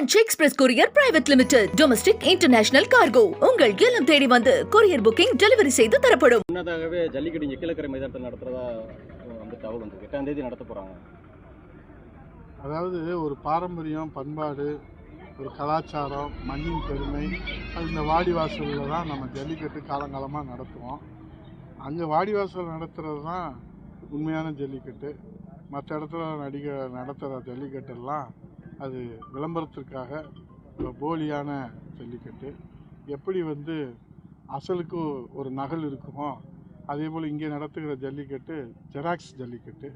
French Express Courier Private Limited. Domestic International Cargo. உங்கள் இல்லம் தேடி வந்து courier booking delivery செய்து தரப்படும். முன்னதாகவே ஜல்லிக்கட்டு இங்கே கீழக்கரை மைதானத்தில் நடத்துறதா வந்து தகவல் வந்து 8ஆம் தேதி நடத்த போகிறாங்க. அதாவது ஒரு பாரம்பரியம், பண்பாடு, ஒரு கலாச்சாரம், மண்ணின் பெருமை, அது இந்த வாடிவாசலில் தான் நம்ம ஜல்லிக்கட்டு காலங்காலமாக நடத்துவோம். அங்கே வாடிவாசல் நடத்துகிறது தான் உண்மையான ஜல்லிக்கட்டு. மற்ற இடத்துல நடத்துகிற ஜல்லிக்கட்டெல்லாம் அது விளம்பரத்திற்காக போலியான ஜல்லிக்கட்டு. எப்படி வந்து அசலுக்கு ஒரு நகல் இருக்குமோ அதே போல் இங்கே நடத்துகிற ஜல்லிக்கட்டு ஜெராக்ஸ் ஜல்லிக்கட்டு.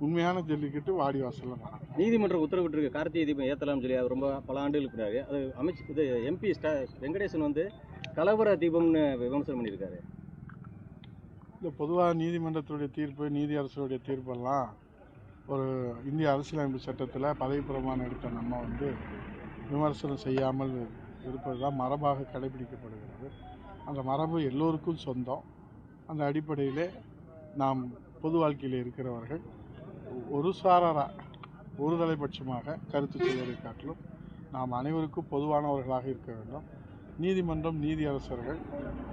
உண்மையான ஜல்லிக்கட்டு வாடிவாசலில் நடக்கும். நீதிமன்றம் உத்தரவிட்டிருக்கு கார்த்திகை தீபம் ஏற்றலாம் சொல்லி அது ரொம்ப பல ஆண்டுகளுக்கு பின்னாடி அது இது எம்பி வெங்கடேசன் வந்து கலவர தீபம்னு விமர்சனம் பண்ணியிருக்காரு. இந்த பொதுவாக நீதிமன்றத்துடைய தீர்ப்பு, நீதி அரசுடைய தீர்ப்பெல்லாம் ஒரு இந்திய அரசியலமைப்பு சட்டத்தில் பதவி பிரமாணம் எடுத்த நம்ம வந்து விமர்சனம் செய்யாமல் இருப்பது தான் மரபாக கடைபிடிக்கப்படுகிறது. அந்த மரபு எல்லோருக்கும் சொந்தம். அந்த அடிப்படையிலே நாம் பொது வாழ்க்கையில் இருக்கிறவர்கள் ஒரு சாராராக ஒரு தலைபட்சமாக கருத்து சொல்வதை காட்டிலும் நாம் அனைவருக்கும் பொதுவானவர்களாக இருக்க வேண்டும். நீதிமன்றம், நீதி அரசர்கள்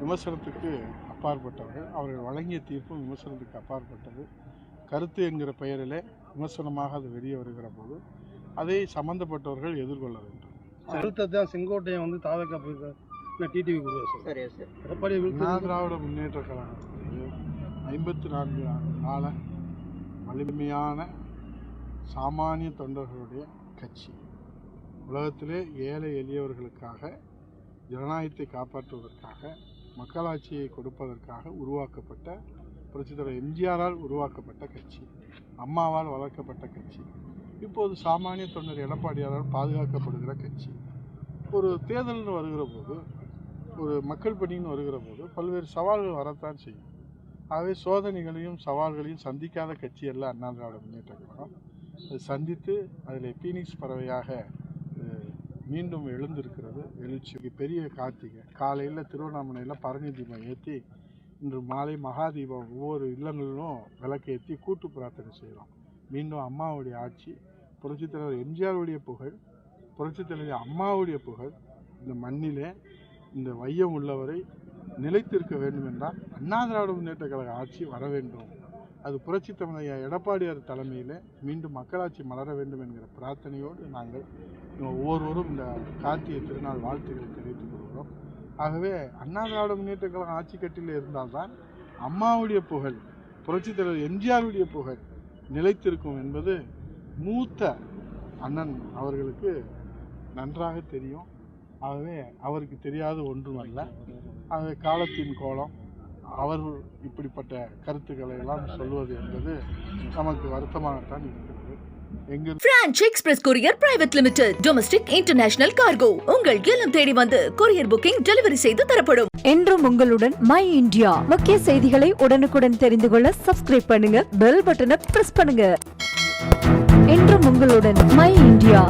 விமர்சனத்துக்கு அப்பாற்பட்டவர்கள். அவர்கள் வழங்கிய தீர்ப்பு விமர்சனத்துக்கு அப்பாற்பட்டது. கருத்து என்கிற பெயரிலே விமர்சனமாக அது வெளியே வருகிற போது அதை சம்பந்தப்பட்டவர்கள் எதிர்கொள்ள வேண்டும். கருத்தை தான் செங்கோட்டையன் வந்து தாவக்கா டிடிவி திராவிட முன்னேற்ற கழகத்திலேயே 54 கால வலிமையான சாமானிய தொண்டர்களுடைய கட்சி. உலகத்திலே ஏழை எளியவர்களுக்காக, ஜனநாயகத்தை காப்பாற்றுவதற்காக, மக்களாட்சியை கொடுப்பதற்காக உருவாக்கப்பட்ட புரட்சித்தலைவர் எம்ஜிஆரால் உருவாக்கப்பட்ட கட்சி, அம்மாவால் வளர்க்கப்பட்ட கட்சி. இப்போது சாமானிய தொண்டர் எடப்பாடியாரால் பாதுகாக்கப்படுகிற கட்சி. ஒரு தேர்தல்னு வருகிற போது, ஒரு மக்கள் பணின்னு வருகிற போது பல்வேறு சவால்கள் வரத்தான் செய்யும். ஆகவே சோதனைகளையும் சவால்களையும் சந்திக்காத கட்சி அல்ல அண்ணா திராவிட முன்னேற்ற கழகம். அது சந்தித்து அதில் பீனிக்ஸ் பறவையாக மீண்டும் எழுந்திருக்கிறது. எழுச்சி பெரிய கார்த்திகை காலையில் திருவண்ணாமலையில் பரணி தீபம் ஏற்றி இன்று மாலை மகாதீபம் ஒவ்வொரு இல்லங்களிலும் விளக்கேற்றி கூட்டு பிரார்த்தனை செய்கிறோம். மீண்டும் அம்மாவுடைய ஆட்சி, புரட்சித் தலைவர் எம்ஜிஆருடைய புகழ், புரட்சித் தலைவர் அம்மாவுடைய புகழ் இந்த மண்ணிலே இந்த வையம் உள்ளவரை நிலைத்திருக்க வேண்டும் என்றால் அண்ணா திராவிட முன்னேற்ற கழக ஆட்சி வர வேண்டும். அது புரட்சித் தலைவர் எடப்பாடியார் தலைமையில் மீண்டும் மக்களாட்சி மலர வேண்டும் என்கிற பிரார்த்தனையோடு நாங்கள் ஒவ்வொருவரும் இந்த கார்த்திகை திருநாள் வாழ்த்துக்களை தெரிவித்துக் கொள்கிறோம். ஆகவே அண்ணா திராவிட முன்னேற்ற கழகம் ஆட்சி கட்டில் இருந்தால்தான் அம்மாவுடைய புகழ், புரட்சித் தலைவர் எம்ஜிஆருடைய புகழ் நிலைத்திருக்கும் என்பது மூத்த அண்ணன் அவர்களுக்கு நன்றாக தெரியும். ஆகவே அவருக்கு தெரியாத ஒன்றுமல்ல. ஆகவே காலத்தின் கோலம் அவர் இப்படிப்பட்ட கருத்துக்களை எல்லாம் சொல்வது என்பது நமக்கு வருத்தமாகத்தான் இருக்கிறது. French Express Courier Private Limited. Domestic International Cargo. உங்கள் இல்லம் தேடி வந்து courier booking delivery செய்து தரப்படும். என்றும் உங்களுடன் மை இந்தியா. முக்கிய செய்திகளை உடனுக்குடன் தெரிந்து கொள்ள சப்ஸ்கிரைப் பண்ணுங்க, பெல் பட்டனை பிரஸ் பண்ணுங்க. என்றும் உங்களுடன் மை இந்தியா.